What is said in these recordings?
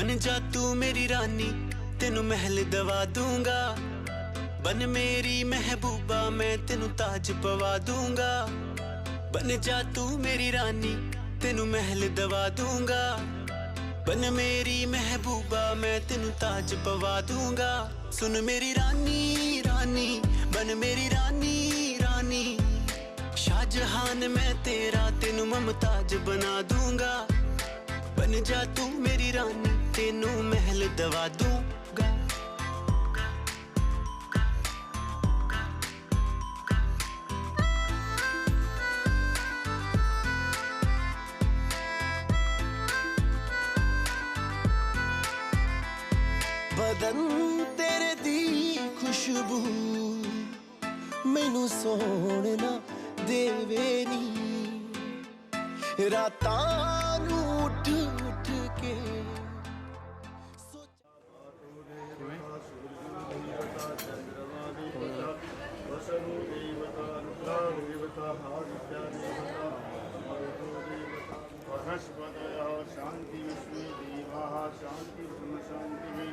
बन जा तू मेरी रानी, तेनू महल दवा दूंगा। बन मेरी महबूबा, मैं तेनू ताज पवा दूंगा। बन जा तू मेरी रानी, तेनू महल दवा दूंगा। बन मेरी महबूबा, मैं तेनू ताज पवा दूंगा। सुन मेरी रानी रानी, बन मेरी रानी रानी। शाहजहान मैं तेरा, तेनू मुमताज बना दूंगा। बन जा तू मेरी रानी, तेनू महल दवा दूंगा। बदन तेरे दी खुशबू मैनू सोना देवे नी। रातां नू उठ उठ के शांति विश्व देवा शांति ब्रह्म शांति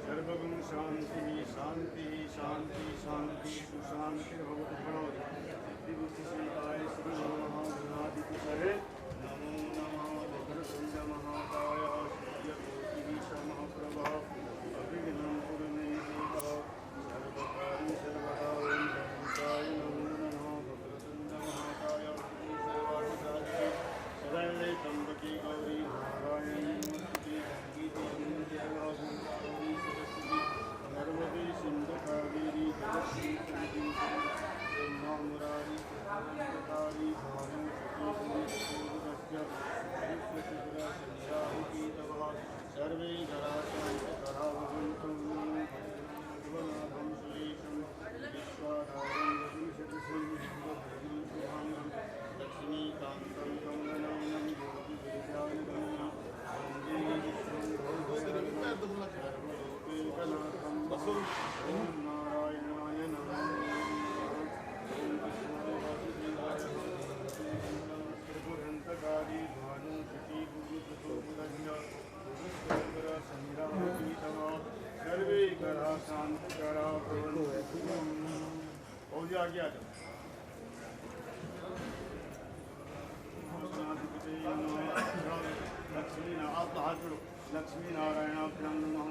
सर्वगुण शांति शांति शांति शांति सुशांति भगवत सिद्धि श्रीकाय श्री महागणाधिपतये नमो नमः वक्रतुंड महाकाय सूर्यकोटि समप्रभा अभिघ्नं कुरुमे देवा सर्वकार्येषु सर्वदा ओं गणेशाय नमो नमः वक्रतुंड महाकाय सर्वार्थसाधिके शरण्ये त्र्यंबके गौरी नारायणी नमोस्तुते गीते गौरी सरस्वती नर्मदे सिंधु कावेरी जलस्रोतरि मुरारी कारी सर्वे लक्ष्मीकान्तं कमलनयनं योगिवेदान्तमयं ॐ नारायणाय नमः। त्रिपुरन्तकारी भानुशती गुरुप्रचोदया सर्वे करा शांति करा हो जा आगे आ जाओ। लक्ष्मी आप हाथ जोड़ो। लक्ष्मी नारायणाभ्यां नमः,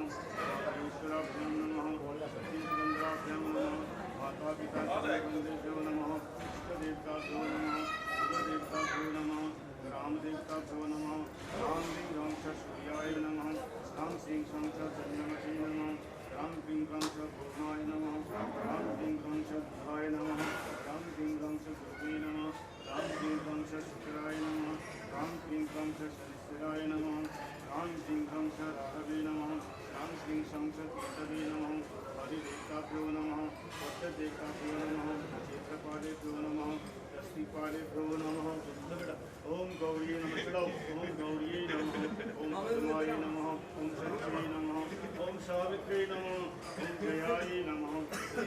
ईश्वराभ्यां नमः, सतीन्द्राभ्यां नमः, माता पिता वंदेभ्यो नमः, इष्ट देवताभ्यो नमः, देवताभ्यो नमः, राम देवताभ्यो नमः, राम लिंगं च सूर्याय नमः, राम सिंहं च चन्द्रमसे नमः, राम पिंगं च भुवनाय नमः, राम पिंगं च बुधाय नमः, राम पिंगं च गुरुवे नमः, राम पिंगं च शुक्राय नमः, राम पिंगं च शनिश्चराय नमः, राम सिंहं च राघवे नमः, राम सिंहं च केतवे नमः, हरिदेवताभ्यो नमः, वटदेवताभ्यो नमः, क्षेत्रपालेभ्यो नमः, दस्तिपालेभ्यो नमः। ओम गौरी नमः चढ़ाओ। ओम गौरी नमः, ओम पद्माय नमः, ओम शक्तिये नमः, ओम सावित्रे नमः, ओम जयाय नमः, ओम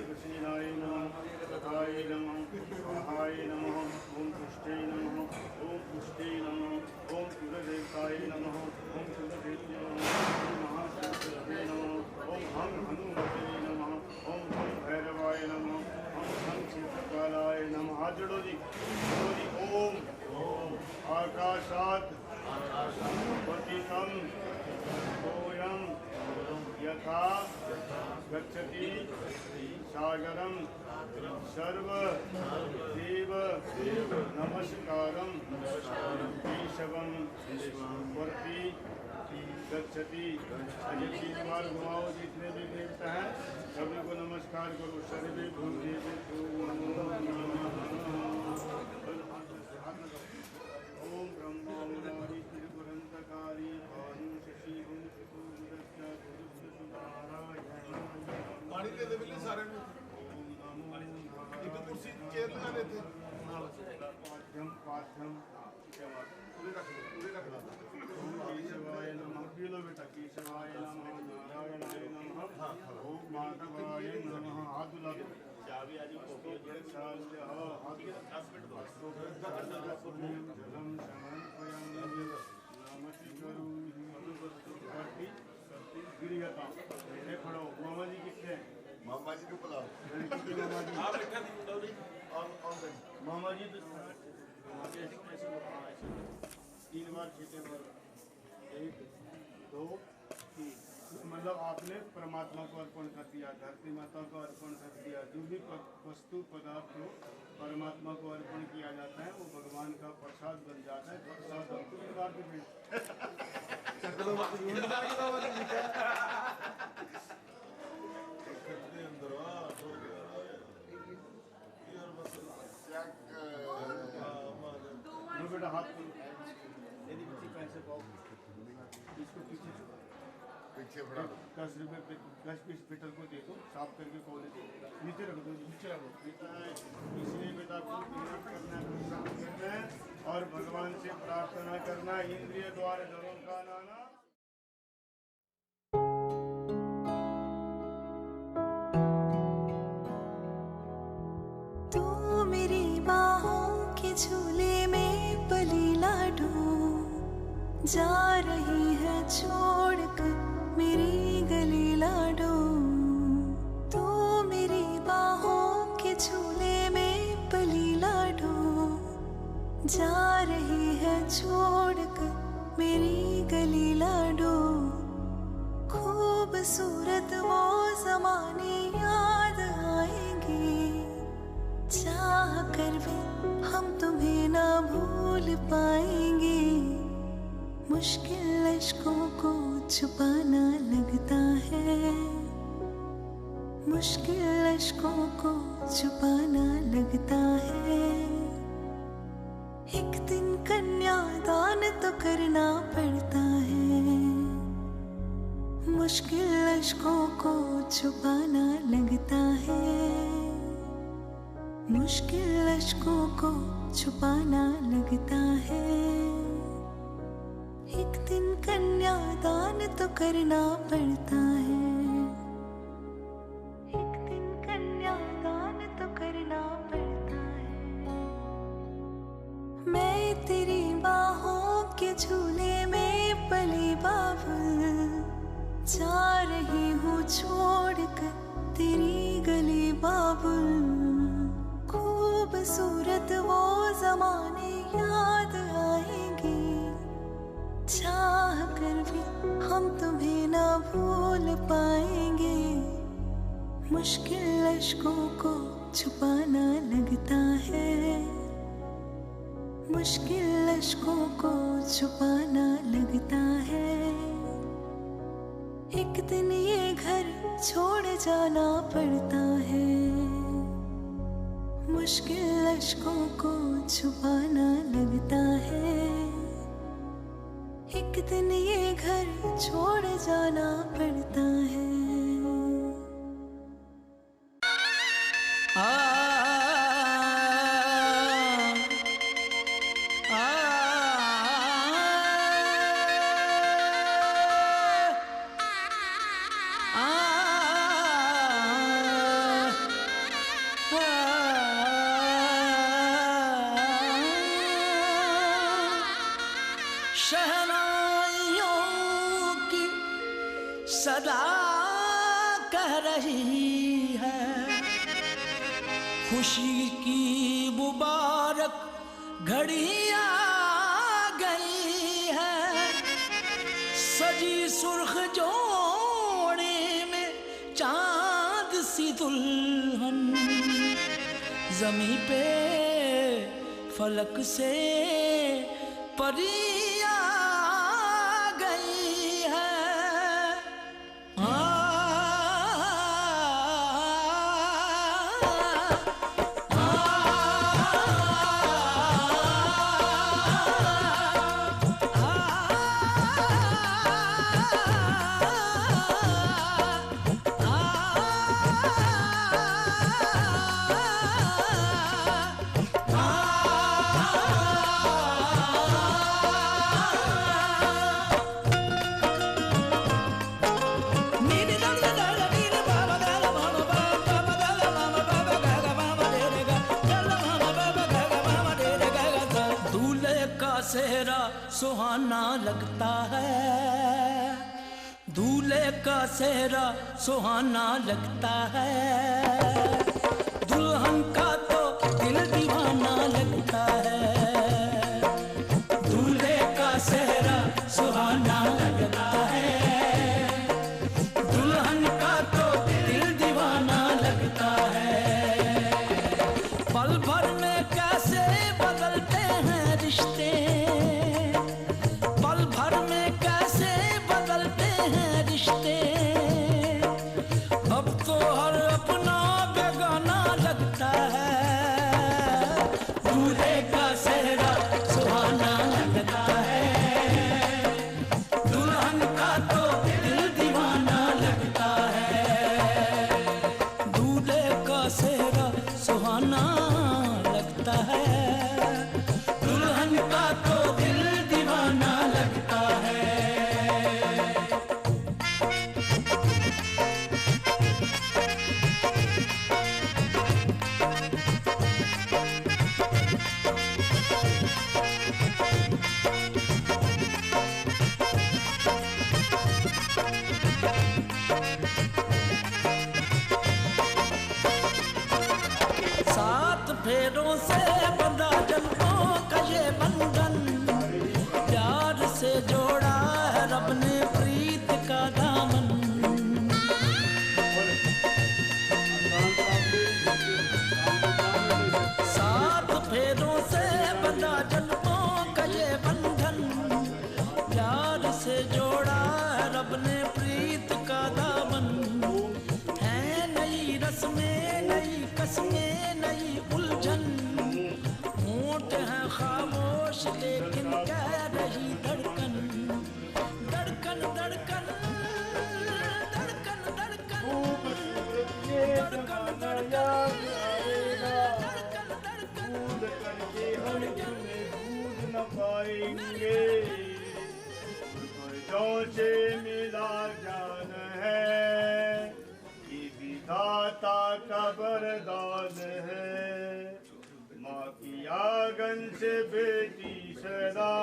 कृष्णाय नमः, सखाय नमः, स्वाहाय नमः, ओम पुष्टे नमः, ओम पुष्टे नमः, ओम कुलदेवताय नमः, ओम कुलदेव्ये नमः, ओम महाशक्तये नमः, ओम हं हनुमते नमः, ओम हं भैरवाय नमः, ओम हं क्षेत्रपालाय नमः। हाथ जोड़ो जी। ओम आकाशात् पतितं सोऽयं यथा गच्छति सागरं सर्वदेव नमस्कारं केशवं वर्ति गच्छति। ये 3 बार घुमाओ। जितने भी देवता हैं सभी को नमस्कार करो। सर्वे भूदेवेभ्यो नमो नमः। ओम ब्रह्मा मुरारी त्रिपुरंतकारी भानु शशि ओम चतुर्दश गुरुस्य नारायण पानी दे दे बिल्ली सारे में। एक कुर्सी चेयर लगा देते। पाठ्यम पाठ्यम पूरे रख दो। ओम केशवाय नमः। पी लो बेटा। केशवाय नमः, नारायणाय नमः, ओम माधवाय नमः। हाथ दुला दो। जलम समर्पयामि नमः। गिरी जाता ये खड़ो मामा जी कितने हैं मामा जी को बुलाओ लड़की के मामा जी आप बैठा थी मुंडा और मामा जी तो कैसे बताओ ऐसे 3 बार छीटे बार 1 2 3 मतलब आपने परमात्मा को अर्पण कर दिया, धरती माता को अर्पण कर दिया। जो भी वस्तु पदार्थ हो परमात्मा को अर्पण किया जाता है वो भगवान का प्रसाद बन जाता है। प्रसाद हमको प्रकार के अंदर बेटा हाथ यदि किसी पैसे पाओ इसको पीछे पीछे बढ़ा 10 रुपये 10 पीस पीटल को दे दो, साफ करके खोले दो, नीचे रख दो, नीचे रखो। बेटा इसलिए बेटा को मेहनत करना है और भगवान से प्रार्थना करना, इंद्रिय द्वार धर्म का नाना। तू मेरी बाहों के झूले में पली लाडू जा रही है छोड़कर मेरी गली लाडो। तू मेरी बाहों के झूले में पली लाडो जा रही है छोड़कर मेरी गली लाडो। खूबसूरत वो ज़माने याद आएंगे, चाह कर भी हम तुम्हें ना भूल पाएंगे। मुश्किल अश्कों को छुपाना लगता है, मुश्किल अश्कों को छुपाना लगता है। एक दिन कन्यादान तो करना पड़ता है, मुश्किल अश्कों को छुपाना लगता है, मुश्किल अश्कों को छुपाना लगता है। एक दिन कन्यादान तो करना पड़ता है, एक दिन कन्यादान तो करना पड़ता है। मैं तेरी बाहों के झूले में पली बाबुल जा रही हूँ छोड़कर तेरी गली बाबुल। खूबसूरत वो ज़माने याद आएंगे, चाह कर भी हम तुम्हें ना भूल पाएंगे। मुश्किल अश्कों को छुपाना लगता है, मुश्किल अश्कों को छुपाना लगता है। एक दिन ये घर छोड़ जाना पड़ता है, मुश्किल अश्कों को छुपाना लगता है। एक दिन ये घर छोड़ जाना पड़ता है। सदा कह रही है खुशी की मुबारक घड़ी आ गई है। सजी सुर्ख जोड़े में चांद सी दुल्हन ज़मीं पे फलक से परी आ गई है। सेहरा सुहाना लगता है, दूल्हे दूल्हे का सेहरा सुहाना लगता है, दुल्हन का तो दिल दीवाना लगता है। दूल्हे का सेहरा सुहाना लगता है, दुल्हन का तो दिल दीवाना लगता है। पल भर में कैसे बदलते हैं रिश्ते, पल भर में कैसे बदलते हैं रिश्ते। अब तो हर अपना बेगाना लगता है, दूल्हे का सेहरा सुहाना लगता है, दुल्हन का तो दिल दीवाना लगता है। दूल्हे का सेहरा सुहाना लगता है, दुल्हन का तो दिल दीवाना लगता है। सात फेरों से बंधा जन्मों का ये बंधन, प्यार से जोड़ा है रब ने प्रीत का दामन। सात फेरों से बंधा जन्मों का ये बंधन, प्यार से जोड़ा है रब ने प्रीत का दामन। है नई रस्में, नई कस्में, नई उलझन, होंठ है खामोश लेकिन कह रही धड़कन, धड़कन धड़कन धड़कन धड़कन धड़कन धड़कन न पाएंगे जो से मिला जान है, ये विधाता का वरदान है। माँ की आंगन से बेटी सदा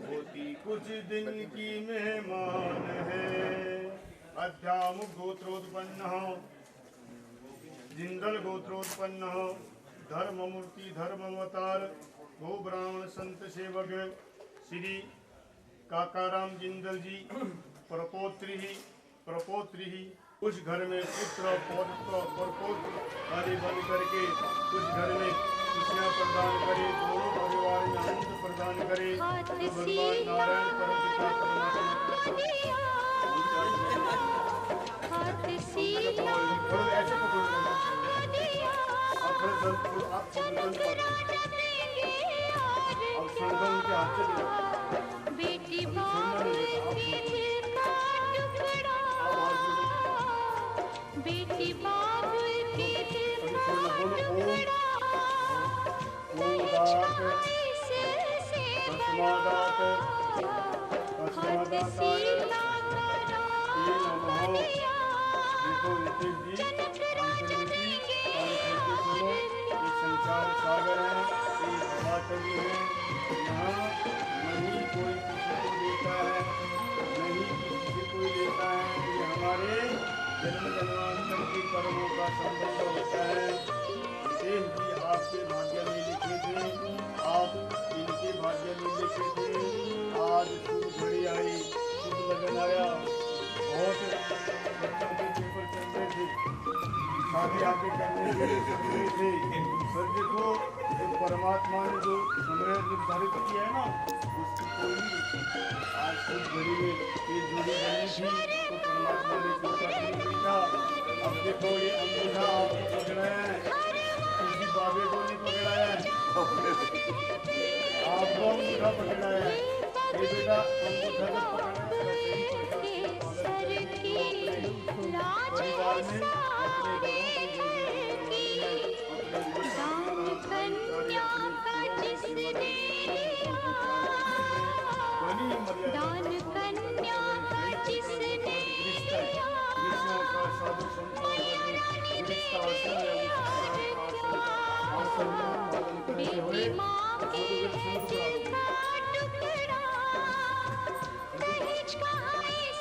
होती कुछ दिन की मेहमान है। अध्याम गोत्रोत्पन्न जिंदल गोत्रोत्पन्न धर्ममूर्ति धर्मवतार गो ब्राह्मण संत सेवक श्री काकाराम जिंदल जी प्रपोत्री ही उस घर में पुत्र पौत्र परपौत्र आदि बन करके उस घर में खुशियाँ प्रदान करे, दोनों परिवार में आनंद प्रदान करे। तो भगवान नारायण परमपिता बेटी बाप के दिल का टुकड़ा, बेटी बाप के दिल का टुकड़ा, संसार सागर है, यहाँ नहीं कोई किसी को देता है, नहीं किसी को देता है। ये हमारे जन्म जन्मांतर के कर्मों का संबंध होता है। देह भी आपके भाग्य में लिखे थे, आप इनके भाग्य में लिखे थे। आज शुभ घड़ी आई, शुभ लगन आया, बहुत बच्चों के पेपर चल रहे थे, शादी आगे करने के लिए चल रहे थे। पर देखो जो परमात्मा ने जो समय निर्धारित किया है ना, उसकी कोई आज शुभ घड़ी में ये जोड़ी बनी थी, तो परमात्मा ने सोचा नहीं था। अब देखो ये अंगूठा आपको पकड़ा है, किसी बाबे को नहीं पकड़ा है, आपको अंगूठा पकड़ा है। ये बेटा अंगूठा जब पकड़ा परिवार में अपने दान कन्या का जिसने बेटी माँ के दिल का टुकड़ा, दहेज का इस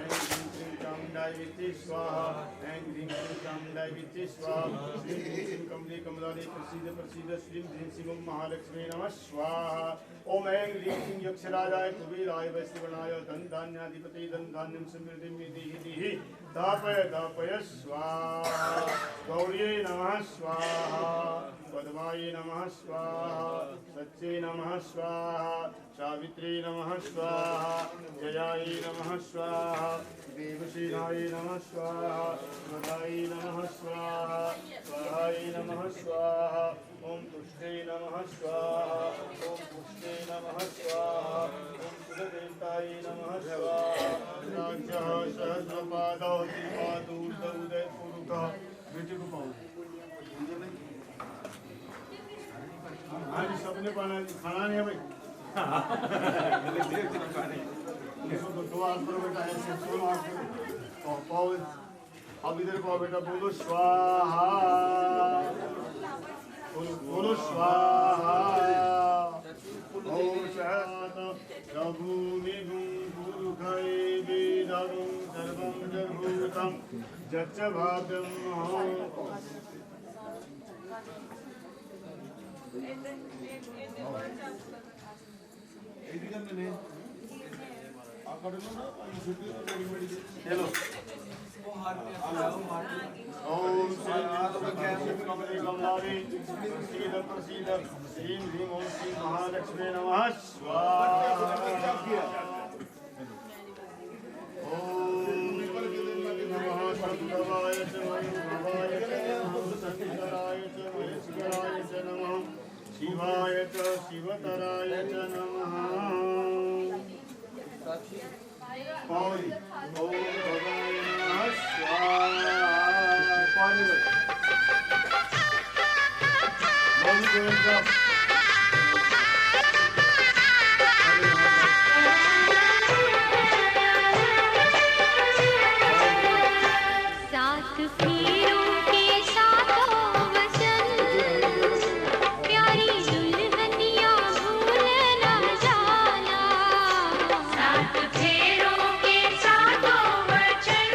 चामुंडाय विद्ये स्वाहा ऐं ह्रीं क्लीं चामुंडाय विद्ये स्वाहा श्रीं ह्रीं कमले कमलालय प्रसीद प्रसीद श्रीं ह्रीं शिवं महालक्ष्मी नमः स्वाहा ओम ऐं ह्रीं क्लीं यक्षराजाय कुबेराय वैश्रवणाय धनधान्याधिपते धनधान्यं समृद्धिं विधिः दापय दापय स्वाहा गौर्यै नमः स्वाहा पद्मायै नमः स्वाहा सच्चे नमः स्वाहा सावित्री नमः स्वाहा जयायै नमः स्वाहा देवसेनाय नमः स्वाहा स्वधायै नमः स्वाहा स्वाहायै नमः स्वाहा ओम तुष्टे नमः स्वाहा ओम पुष्टे नमः स्वाहा ओम सुरदेवताय नमः स्वाहा राज्यः सहस्रपादौ दीपादूर्दौदय पुरुषः विजयगोपाल आज सबने खाना नहीं है भाई इसको दो हाथ करो बेटा ऐसे दोनों हाथ करो पाओ अब इधर पाओ बेटा बोलो स्वाहा बोलो स्वाहा ओम शांत भूमि भूखै वेदारुं सर्वं जगभूतं जच्च भाव्यं चलो ओम प्रसीद प्रसीद श्रीं ह्रीं ओम श्री महालक्ष्मी नमः स्वाहा ओम नमः शंभवाय च भवाय च नमः शंकराय च महेश्वराय च नमः शिवाय च शिवतराय च नमः ओम भवाय नमः स्वाहा सात फेरों के सातों वचन प्यारी दुल्हनिया भूल न जाना। सात फेरों के सातों वचन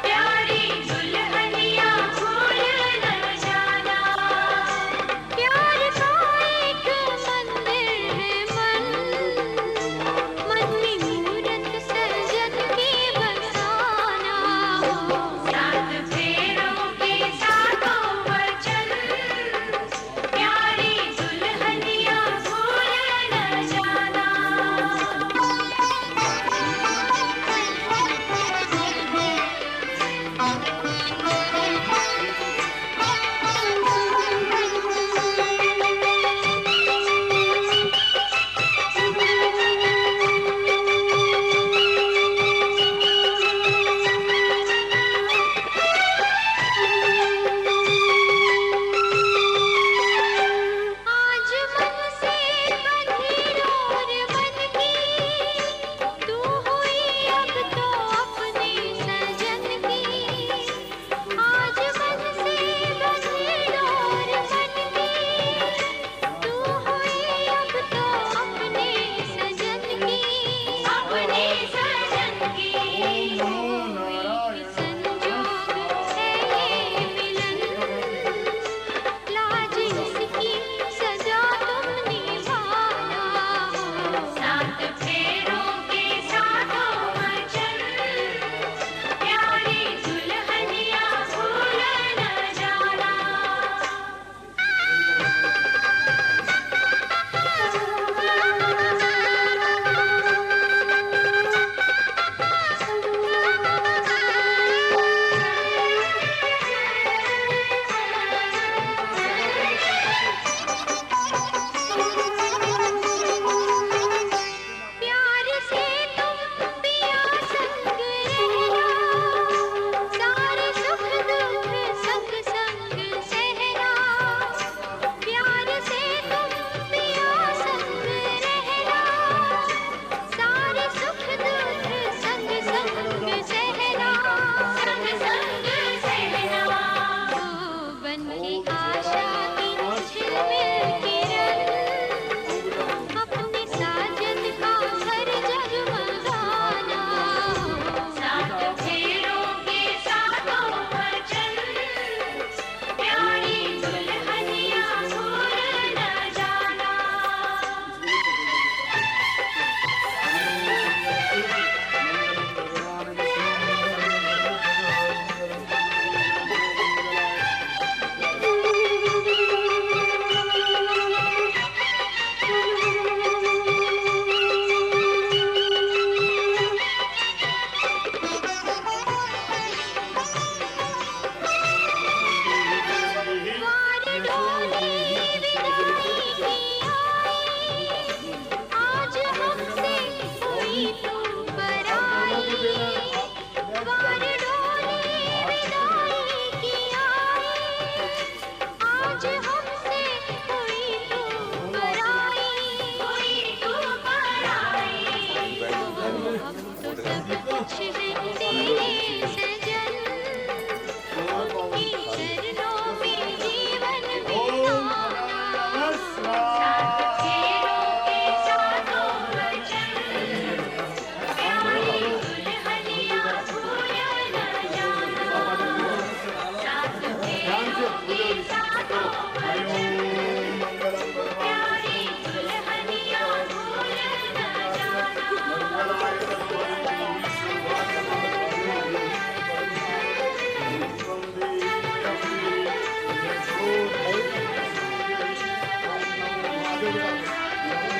प्यारी दुल्हनिया भूल न जाना। प्यारी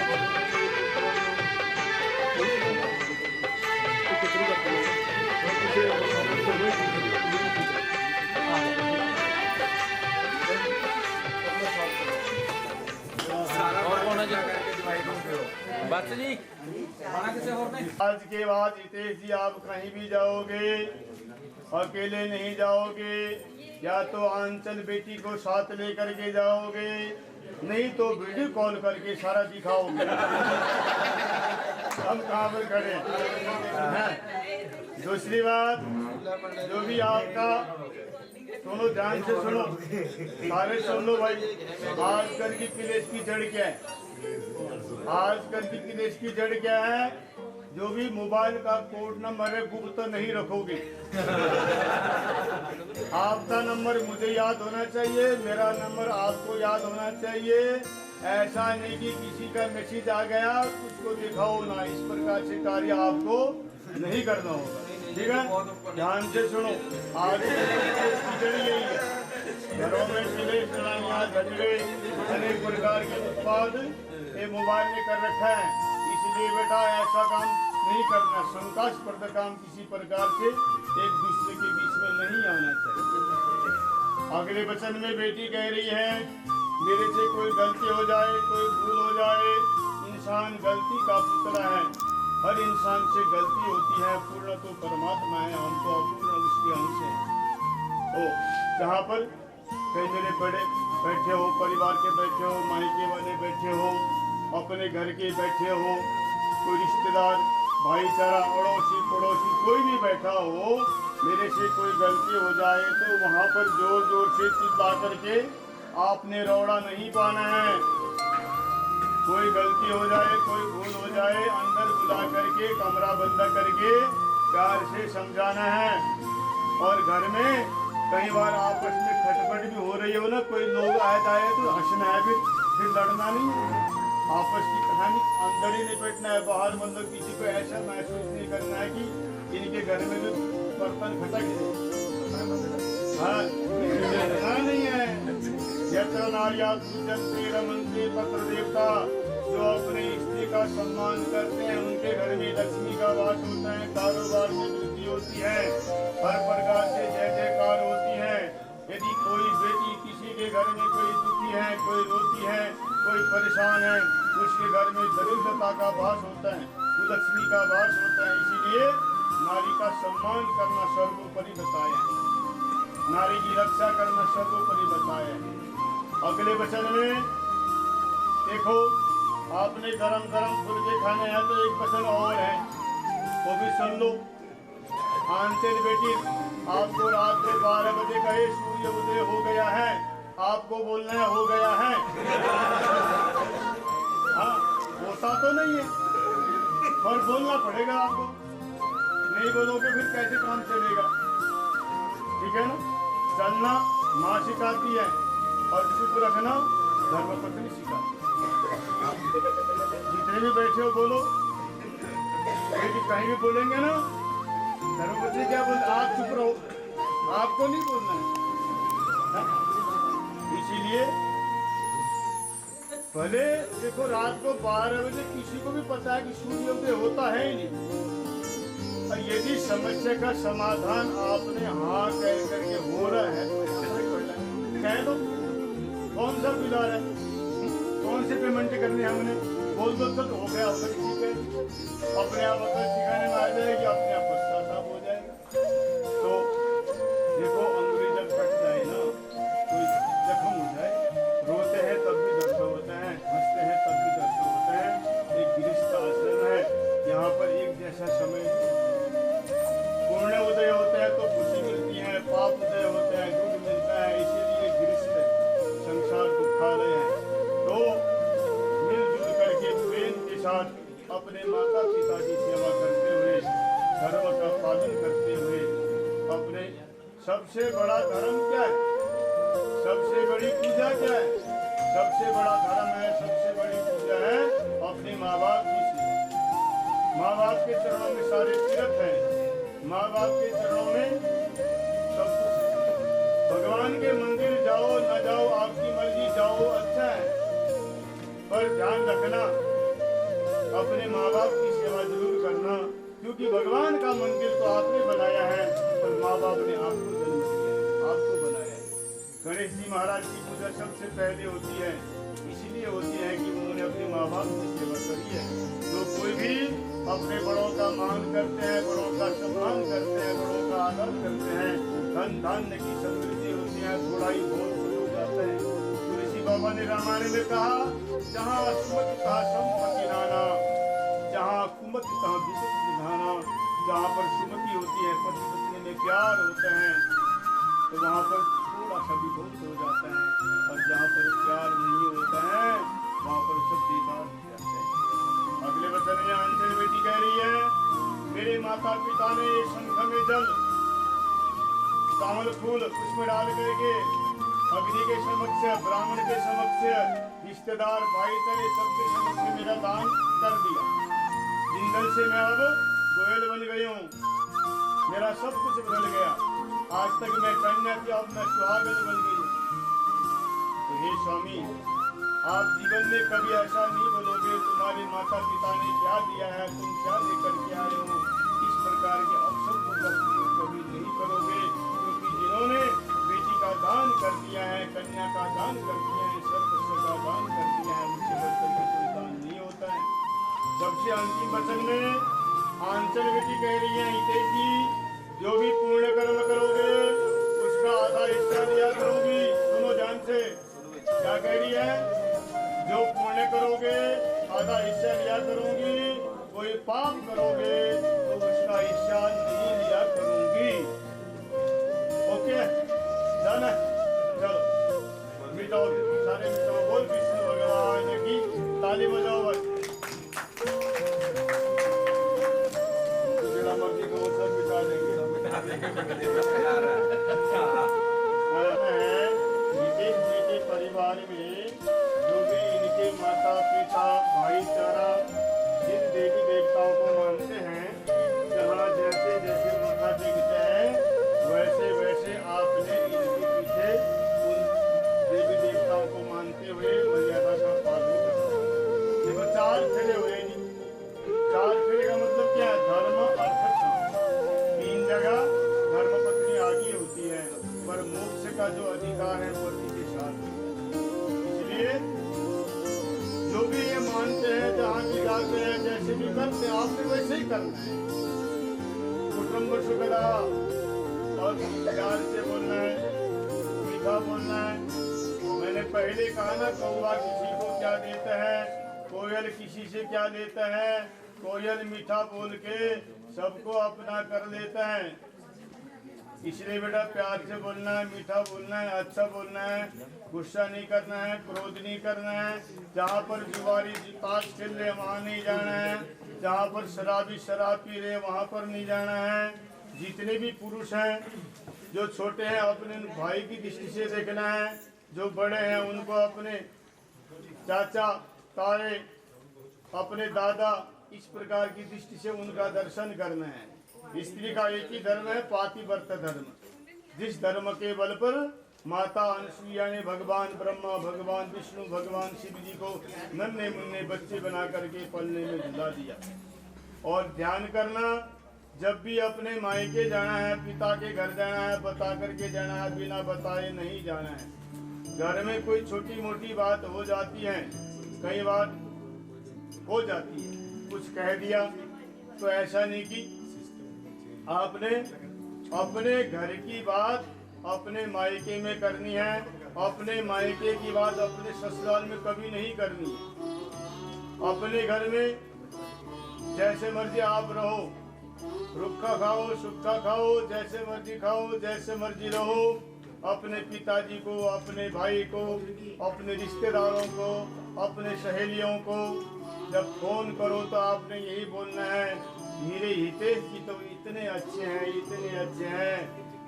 बस जी खाना किसे और ने आज के बाद हितेश जी आप कहीं भी जाओगे अकेले नहीं जाओगे, या तो आंचल बेटी को साथ लेकर के जाओगे, नहीं तो वीडियो कॉल करके सारा दिखाओगे। हम कहाँ पर खड़े हैं। दूसरी बात, जो भी आपका, सुनो ध्यान से सुनो, सारे सुन लो भाई। आजकल की क्लेश की जड़ क्या है? आजकल की क्लेश की जड़ क्या है? जो भी मोबाइल का कोड नंबर है गुप्त नहीं रखोगे। आपका नंबर मुझे याद होना चाहिए, मेरा नंबर आपको याद होना चाहिए। ऐसा नहीं कि किसी का मैसेज आ गया उसको दिखाओ ना, इस प्रकार से कार्य आपको नहीं करना होगा। ठीक है, ध्यान से सुनो। आज यही है, घरों में क्लेश, लड़ाइयाँ, झगड़े, अनेक प्रकार के उत्पाद ये मोबाइल ने कर रखा है। इसलिए बेटा ऐसा काम नहीं करना, शंकास्पद काम किसी प्रकार से एक दूसरे के बीच में नहीं आना चाहिए। अगले वचन में बेटी कह रही है, मेरे से कोई गलती हो जाए, कोई भूल हो जाए, इंसान गलती का पुतला है, हर इंसान से गलती होती है। पूर्ण तो परमात्मा है, हम तो अपूर्ण उसके अंश हैं। तो जहाँ पर कई मेरे बड़े बैठे हो, परिवार के बैठे हो, मायके वाले बैठे हो, अपने घर के बैठे हो, कोई रिश्तेदार, भाईचारा, अड़ोसी पड़ोसी कोई भी बैठा हो, मेरे से कोई गलती हो जाए तो वहाँ पर जोर जोर से चिल्ला करके आपने रौड़ा नहीं पाना है। कोई गलती हो जाए, कोई भूल हो जाए, अंदर बुला करके कमरा बंद करके प्यार से समझाना है। और घर में कई बार आपस में खटपट भी हो रही हो ना, कोई लोग आए जाए तो हंसना है, फिर लड़ना नहीं। आपस की कहानी अंदर ही निपटना है, बाहर मतलब किसी को ऐसा महसूस नहीं करना है कि इनके घर में भी बर्तन खटक नहीं है। यत्र नार्या पूजन्ते रमन्ते पत्र देवता, जो अपने स्त्री का सम्मान करते हैं उनके घर में लक्ष्मी का वास होता है, कारोबार में वृद्धि होती है, हर प्रकार से जय जयकार होती है। यदि कोई बेटी किसी के घर में कोई दुखी है, कोई रोती है, कोई परेशान है, उसके घर में दरिद्रता का वास होता है, कुलक्ष्मी का वास होता है। इसीलिए नारी का सम्मान करना सर्वोपरि बताया है, नारी की रक्षा करना सर्वोपरि बताया है। अगले वचन में देखो, आपने गरम गरम फुलके खाने हैं तो एक वचन और है, वो भी सुन लो। आंचल बेटी, आपको रात को 12 बजे कहे सूर्य उदय हो गया है, आपको बोलना है हो गया है। हाँ, होता तो नहीं है पर बोलना पड़ेगा आपको, नहीं बोलोगे फिर कैसे काम चलेगा। ठीक है ना, चलना माँ सिखाती है और चुप रखना धर्मपत्नी सिखाती है। जितने भी बैठे हो बोलो, लेकिन कहीं भी बोलेंगे ना धर्मपत्नी क्या बोलते, आप चुप रहो, आपको नहीं बोलना है। इसीलिए भले देखो रात को 12 बजे किसी को भी पता है कि सूर्योदय होता है ही नहीं, और यदि समस्या का समाधान आपने हाँ कह करके हो रहा है तो कह दो, कौन सा बिगाड़ है, कौन से पेमेंट करने हमने, बोल दो तो हो गया होगा। ठीक है, अपने आप अगर ठिकाने में आ जाएगी, अपने आप गुस्सा साफ हो जाएगा। तो देखो अंग्रेज जब कट जाए ना, कोई जख्म हो जाए, रोते हैं तब भी दर्द होता है, हंसते हैं तब भी दर्द होता है। एक गृहस्थ आश्रम है, यहाँ पर एक जैसा समय पूर्ण उदय होता है तो खुशी मिलती है, पाप उदय होता है दुख मिलता है। इसीलिए गृहस्थ संसार दुखालय है। तो मिलजुल करके प्रेम के साथ अपने माता पिता की सेवा करते हुए, धर्म का पालन करते हुए, अपने सबसे बड़ा धर्म क्या है, सबसे बड़ी पूजा क्या है, सबसे बड़ा धर्म है, सबसे बड़ी पूजा है अपने माँ बाप की सेवा। माँ बाप के चरणों में सारे तीर्थ हैं, माँ बाप के चरणों में सब कुछ है। भगवान के मंदिर जाओ न जाओ आपकी मर्जी, जाओ अच्छा है, पर ध्यान रखना अपने माँ बाप की सेवा जरूर करना, क्योंकि भगवान का मंदिर तो आपने बनाया है और माँ बाप ने आपको जन्म दिया है, आपको बनाया है। गणेश जी महाराज की पूजा सबसे पहले होती है, इसलिए होती है कि उन्होंने अपने माँ बाप की सेवा करी है। जो कोई भी अपने बड़ों का मान करते हैं, बड़ों का सम्मान करते हैं, बड़ों का आदर करते हैं, धन धान्य की समृद्धि होती है, थोड़ा ही बहुत हो जाता है। तुलसी बाबा ने रामायण में कहा, जहाँ सुमति तहाँ संपत्ति नाना, जहाँ कुमति तहाँ विपत्ति विधाना। जहाँ पर सुमति होती है, पति पत्नी में प्यार होता है, तो वहाँ पर थोड़ा सा भी बहुत हो जाता है, और जहाँ पर प्यार नहीं होता है वहाँ पर सब बेकार हो जाते हैं। अगले वचन में आंचल बेटी कह रही है, मेरे माता पिता ने शंख में जल, कमल फूल उसमें डाल करके अग्नि के समक्ष, ब्राह्मण के समक्ष, रिश्तेदार भाईचारे सबके समक्ष मेरा दान कर दिया। जिंदल से मैं अब गोयल बन गई हूँ, मेरा सब कुछ बदल गया। आज तक मैं कन्या थी, अब मैं सुहागन बन गई हूँ। तो हे स्वामी, आप जीवन में कभी ऐसा नहीं बोलोगे तुम्हारे माता पिता ने क्या दिया है, तुम क्या लेकर के आए हो, इस प्रकार के अवसर को कभी नहीं करोगे, क्योंकि जिन्होंने बेटी का दान कर दिया है, कन्या का दान कर दिया है, सर्वस्व का दान कर दिया है, उनसे बढ़कर के कोई दान नहीं होता है। सबसे अंतिम वचन में आंचल बेटी कह रही है, हितेश जी, जो भी पूर्ण कर्म करोगे उसका आधा हिस्सा दिया करूंगी। सुनो ध्यान से, क्या कह रही है, जो पुण्य करोगे आधा हिस्सा लिया करूंगी, कोई पाप करोगे तो उसका हिस्सा नहीं लिया करूंगी। ओके डन है, चलो मिटाओ, सारे मिटाओ, बोल विष्णु भगवान की, ताली बजाओ बस। जिला मर्जी को वो सब मिटा देंगे। परिवार में जो भी इनके माता पिता भाईचारा जिन देवी देवताओं को मानते हैं, जहाँ जैसे जैसे माथा टेकते हैं वैसे वैसे आपने इनके पीछे उन देवी देवताओं को मानते हुए मर्यादा का पालन करना। देखो 4 फेरे हुए, 4 फेरे का मतलब क्या है, धर्म अर्थ काम। 3 जगह धर्म पत्नी आगे होती है, पर मोक्ष का जो अधिकार है पति के साथ। इसलिए जो भी ये मानते हैं, जहाँ भी जाते हैं, जैसे भी करते हैं, आपने वैसे ही करना है। कुटुंब सुखदा और प्यार से बोलना है, मीठा बोलना है। मैंने पहले कहा ना, कौवा किसी को क्या देता है, कोयल किसी से क्या लेता है। कोयल मीठा बोल के सबको अपना कर लेता है। इसलिए बेटा प्यार से बोलना है, मीठा बोलना है, अच्छा बोलना है, गुस्सा नहीं करना है, क्रोध नहीं करना है। जहाँ पर जुआरी ताश खेल रहे वहाँ नहीं जाना है, जहाँ पर शराबी शराब पी रहे वहाँ पर नहीं जाना है। जितने भी पुरुष हैं, जो छोटे हैं अपने भाई की दृष्टि से देखना है, जो बड़े हैं उनको अपने चाचा ताए, अपने दादा, इस प्रकार की दृष्टि से उनका दर्शन करना है। स्त्री का एक ही धर्म है, पातिव्रत धर्म। जिस धर्म के बल पर माता अनसुईया ने भगवान ब्रह्मा, भगवान विष्णु, भगवान शिव जी को नन्हे मुन्ने बच्चे बना करके पलने में झुला दिया। और ध्यान करना, जब भी अपने मायके जाना है, पिता के घर जाना है, बता करके जाना है, बिना बताए नहीं जाना है। घर में कोई छोटी मोटी बात हो जाती है, कई बार हो जाती है, कुछ कह दिया तो ऐसा नहीं कि आपने अपने घर की बात अपने मायके में करनी है, अपने मायके की बात अपने ससुराल में कभी नहीं करनी है। अपने घर में जैसे मर्जी आप रहो, रुखा खाओ, सूखा खाओ, जैसे मर्जी खाओ, जैसे मर्जी रहो। अपने पिताजी को, अपने भाई को, अपने रिश्तेदारों को, अपने सहेलियों को जब फोन करो तो आपने यही बोलना है, मेरे हितेश जी तो इतने अच्छे हैं, इतने अच्छे हैं,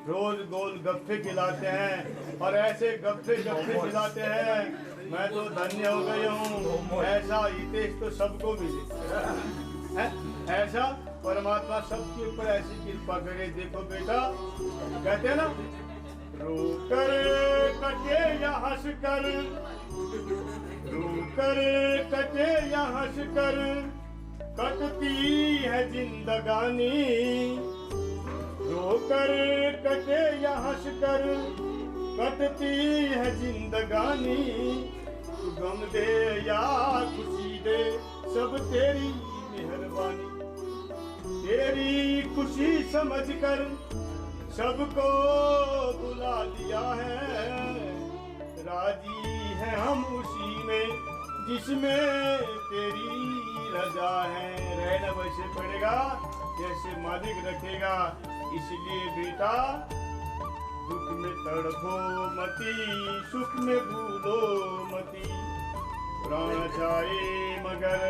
रोज गोल गप्पे खिलाते हैं, और ऐसे गप्पे खिलाते हैं, मैं तो धन्य हो गई हूँ। ऐसा हितेश तो सबको मिले है? ऐसा परमात्मा सबके ऊपर ऐसी कृपा करे। देखो बेटा, कहते हैं ना, रो कर कटे या हंस कर, रो कर कटे या हंस कर, कटती है जिंदगानी, रोकर कटे या हंस कर, कटती है जिंदगानी। तू गम दे या खुशी दे, सब तेरी मेहरबानी। तेरी खुशी समझ कर सबको बुला लिया है, राजी है हम उसी में जिसमें तेरी रजा है। रहना वैसे पड़ेगा जैसे मालिक रखेगा, इसलिए बेटा दुख में तड़पो मती, सुख में भूलो मती। प्राण जाए मगर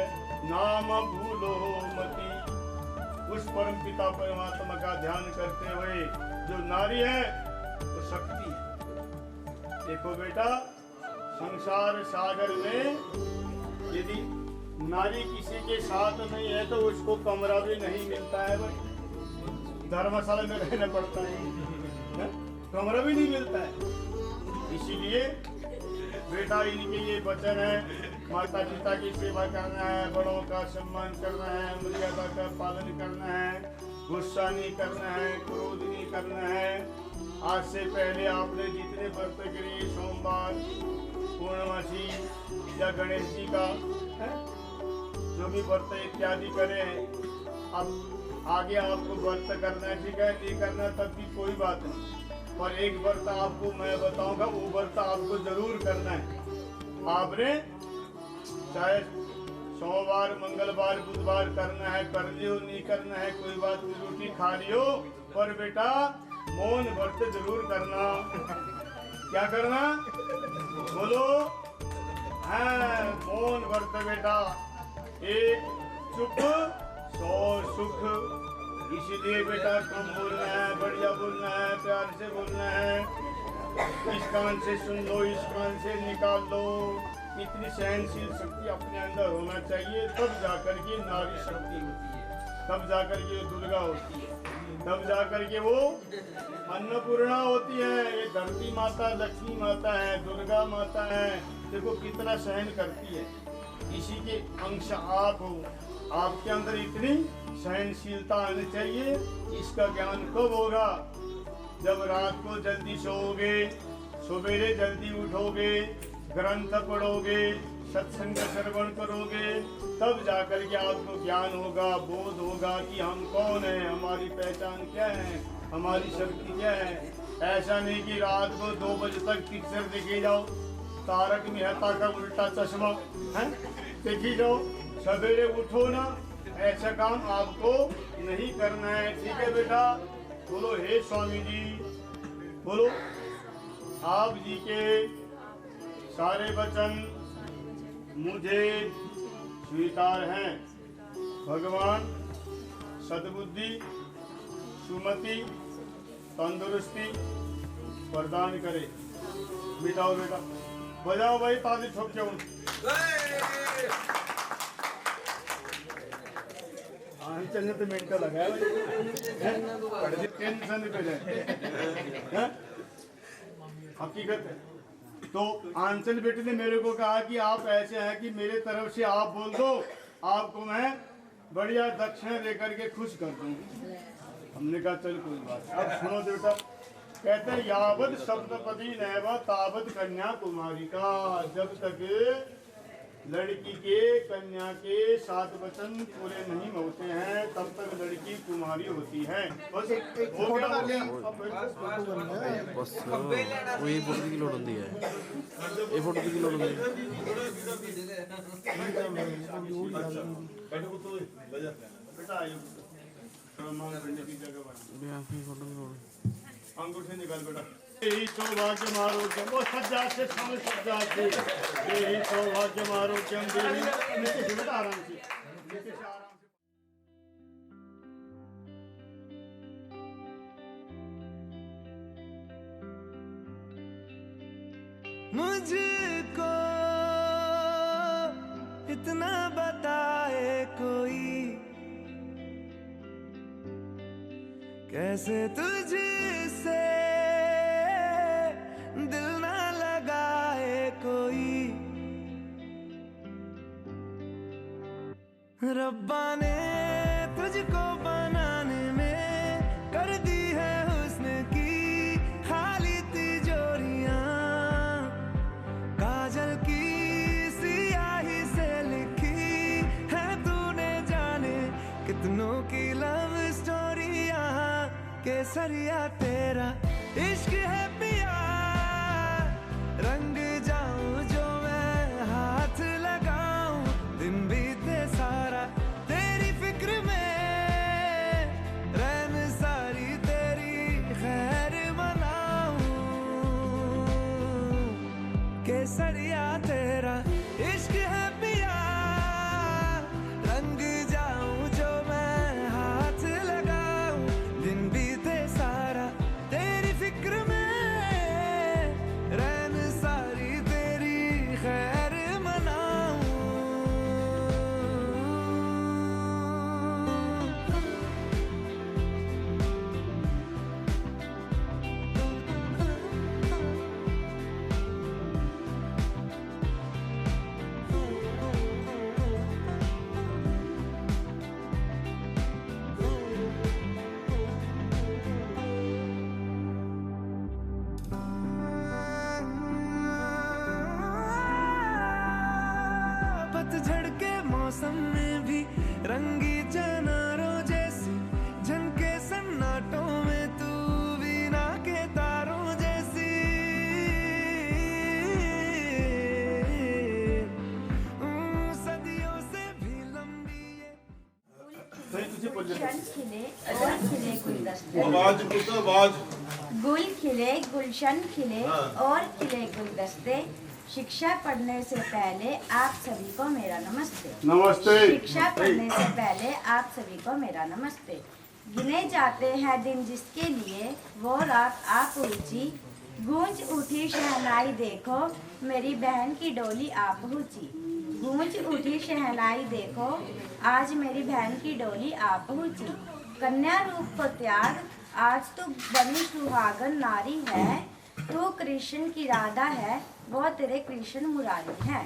नाम भूलो मती। उस परम पिता परमात्मा का ध्यान करते हुए जो नारी है वो शक्ति है। देखो बेटा, संसार सागर में यदि नारी किसी के साथ नहीं है तो उसको कमरा भी नहीं मिलता है भाई, धर्मशाला में रहना पड़ता है, कमरा भी नहीं मिलता है। इसीलिए बेटा इनके ये वचन है, माता पिता की सेवा करना है, बड़ों का सम्मान करना है, मर्यादा का पालन करना है, गुस्सा नहीं करना है, क्रोध नहीं करना है। आज से पहले आपने जितने व्रत करे, सोमवार, पूर्णमासी या गणेश जी का है, जो भी व्रत इत्यादि करें, अब आगे आपको व्रत करना ठीक है, नहीं करना तब भी कोई बात नहीं, पर एक व्रत आपको मैं बताऊंगा, वो व्रत आपको जरूर करना है। आपने चाहे सोमवार, मंगलवार, बुधवार करना है, कर लियो, नहीं करना है कोई बात नहीं, रोटी खा लियो, पर बेटा मौन व्रत जरूर करना। क्या करना बोलो? हाँ, मौन व्रत बेटा। एक चुप 100 सुख। इसीलिए बेटा कम बोलना है, बढ़िया बोलना है, प्यार से बोलना है। इस कान से सुन लो, इस कान से निकाल लो। इतनी सहनशील शक्ति अपने अंदर होना चाहिए, तब जाकर के नारी शक्ति होती है, तब जाकर के दुर्गा होती है, तब जाकर के वो अन्नपूर्णा होती है। ये धरती माता लक्ष्मी माता है, दुर्गा माता है, देखो कितना सहन करती है। इसी के अंश आप हो, आपके अंदर इतनी सहनशीलता आनी चाहिए। इसका ज्ञान कब होगा? जब रात को जल्दी सोओगे, सवेरे जल्दी उठोगे, ग्रंथ पढ़ोगे, सत्संग श्रवण करोगे, तब जाकर के आपको ज्ञान होगा, बोध होगा कि हम कौन है, हमारी पहचान क्या है, हमारी शक्ति क्या है। ऐसा नहीं कि रात को 2 बजे तक पिक्चर देखे जाओ, तारक मेहता का उल्टा चश्मा है देखी जाओ, सवेरे उठो ना, ऐसा काम आपको नहीं करना है। ठीक है बेटा? बोलो हे स्वामी जी, बोलो आप जी के सारे वचन मुझे स्वीकार हैं। भगवान सद्बुद्धि, सुमति, तंदुरुस्ती प्रदान करे। बिठाओ बेटा, बजाओ भाई ताली ठोक के। चलने तो मिनट का लगा है, टेंशन पे जाए। हकीकत है। तो आंचल बेटे ने मेरे को कहा कि आप ऐसे हैं कि मेरे तरफ से आप बोल दो, आपको मैं बढ़िया दक्षिणा लेकर के खुश कर दूंगी। हमने कहा चल कोई बात। अब सुनो बेटा, कहते हैं यावत सप्तपदी नैवा तावत कन्या कुमारी का। जब तक लड़की के कन्या के 7 वचन पूरे नहीं होते हैं तब तक लड़की कुमारी होती है। बस हो गया हो गया। बस वही फोटो की लोड होती है, ये फोटो की लोड होती है। अंगूठ से निकाल बेटा। यही सौभाग्य मारोग्यम, वो सज्जा से सामने सज्जा से, यही सौभाग्य मारोग्यम देवी। नीचे से बेटा आराम से, नीचे से आराम से। मुझको इतना बताए कोई, कैसे तुझसे दिल ना लगाए कोई। रब्बा ने तुझको बनाने में कर दी है हुस्न की खाली तिजोरियां, काजल की सियाही से लिखी है तूने जाने कितनों की लव स्टोरियां। केसरिया तेरा इश्क है पिया, रंग जाऊं जो मैं हाथ लगाऊं, दिन बीते सारा तेरी फिक्र में, रैन सारी तेरी खैर मनाऊं। केसरिया तेरा इश्क है पिया, रंग जाऊं जो मैं हाथ लगाऊं, दिन बीते सारा तेरी फिक्र में, रैन सारी तेरी खैर मनाऊं। पतझड़ के मौसम में भी रंगी चनारों जैसी झनके सन्नाटों में, तू बिना के तारों जैसी। सदियों से भी लंबी गुलशन खिले और खिले गुलदस्ते, आवाज पुत्र आवाज। गुल खिले गुलशन खिले और खिले गुलदस्ते, शिक्षा पढ़ने से पहले आप सभी को मेरा नमस्ते। नमस्ते। शिक्षा पढ़ने से पहले आप सभी को मेरा नमस्ते। गिने जाते हैं दिन जिसके लिए वो रात आ पहुंची, गूंज उठी शहनाई देखो मेरी बहन की डोली आ पहुंची। गूंज उठी शहनाई देखो आज मेरी बहन की डोली आ पहुंची। कन्या रूप को त्याग आज तू बनी सुहागन नारी है, तू कृष्ण की राधा है वो तेरे कृष्ण मुरारी है।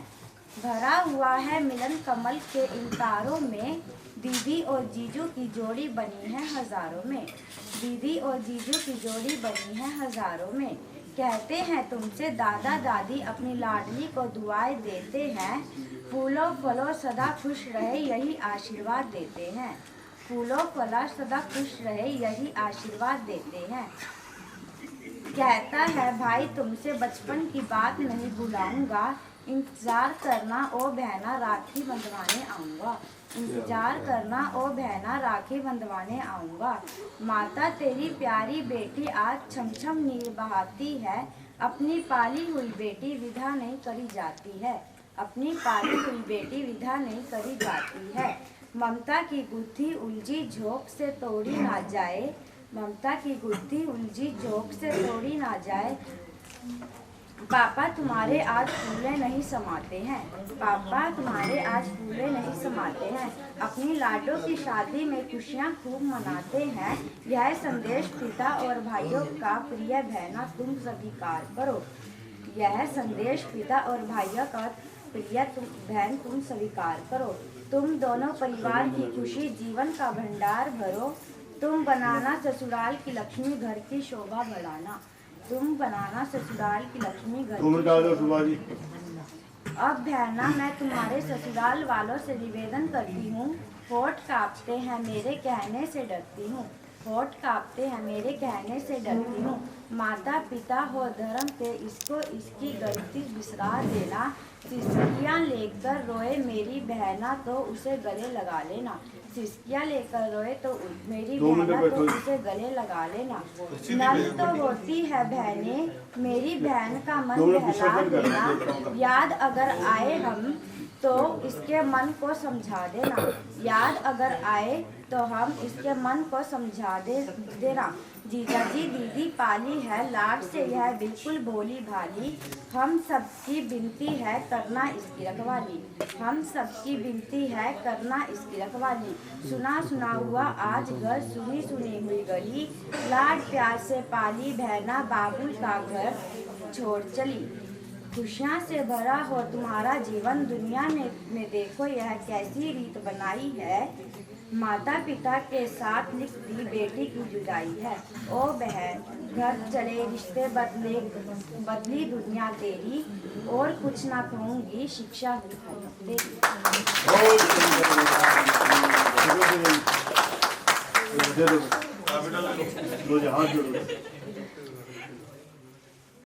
भरा हुआ है मिलन कमल के इन तारों में, दीदी और जीजू की जोड़ी बनी है हजारों में। दीदी और जीजू की जोड़ी बनी है हजारों में। कहते हैं तुमसे दादा दादी अपनी लाडली को दुआएं देते हैं, फूलों फलों सदा खुश रहे यही आशीर्वाद देते हैं। फूलों फलों सदा खुश रहे यही आशीर्वाद देते हैं। कहता है भाई तुमसे बचपन की बात नहीं भुलाऊंगा, इंतजार करना ओ बहना राखी बंधवाने आऊंगा। इंतजार करना ओ बहना राखी बंधवाने आऊंगा। माता तेरी प्यारी बेटी आज छम छम नीर बहाती है, अपनी पाली हुई बेटी विदा नहीं करी जाती है। अपनी पाली हुई बेटी विदा नहीं करी जाती है। ममता की गुत्थी उलझी झोंक से तोड़ी ना जाए, ममता की गुत्थी उलझी झोंक से तोड़ी ना जाए। पापा तुम्हारे आज फूले नहीं समाते हैं, पापा तुम्हारे आज फूले नहीं समाते हैं। अपनी लाडो की शादी में खुशियाँ खूब मनाते हैं, यह संदेश पिता और भाइयों का प्रिय बहना तुम स्वीकार करो। यह संदेश पिता और भाइयों का प्रिय बहन तुम स्वीकार करो। तुम दोनों परिवार की खुशी जीवन का भंडार भरो, तुम बनाना ससुराल की लक्ष्मी घर की शोभा बढ़ाना। तुम बनाना ससुराल की लक्ष्मी घर की शोभा। अब बहना मैं तुम्हारे ससुराल वालों से निवेदन करती हूँ, होठ कांपते हैं मेरे कहने से डरती हूँ, होठ कांपते हैं मेरे कहने से डरती हूँ। माता पिता हो धर्म पे इसको इसकी गलती बिसरा देना, सिसकियाँ लेकर रोए मेरी बहना तो उसे गले लगा लेना। सिसकियाँ लेकर रोए तो मेरी बहना तो उसे गले लगा लेना। नल तो होती है बहनें मेरी बहन का मन बहला देना, याद अगर आए हम तो इसके मन को समझा देना। याद अगर आए तो हम इसके मन को समझा देना। जीजा जी दीदी पाली है लाड से यह बिल्कुल भोली भाली, हम सबकी विनती है करना इसकी रखवाली। हम सबकी विनती है करना इसकी रखवाली। सुना सुना हुआ आज घर, सुनी सुनी हुई गली, लाड प्यार से पाली बहना बाबुल का घर छोड़ चली। खुशियाँ से भरा हो तुम्हारा जीवन, दुनिया में देखो यह कैसी रीत बनाई है। माता पिता के साथ लिख दी बेटी की जुदाई है। ओ बहन घर चले रिश्ते बदले, बदली दुनिया तेरी, और कुछ ना कहूँगी शिक्षा हुई है तेरी। दो हाथ जोड़ो।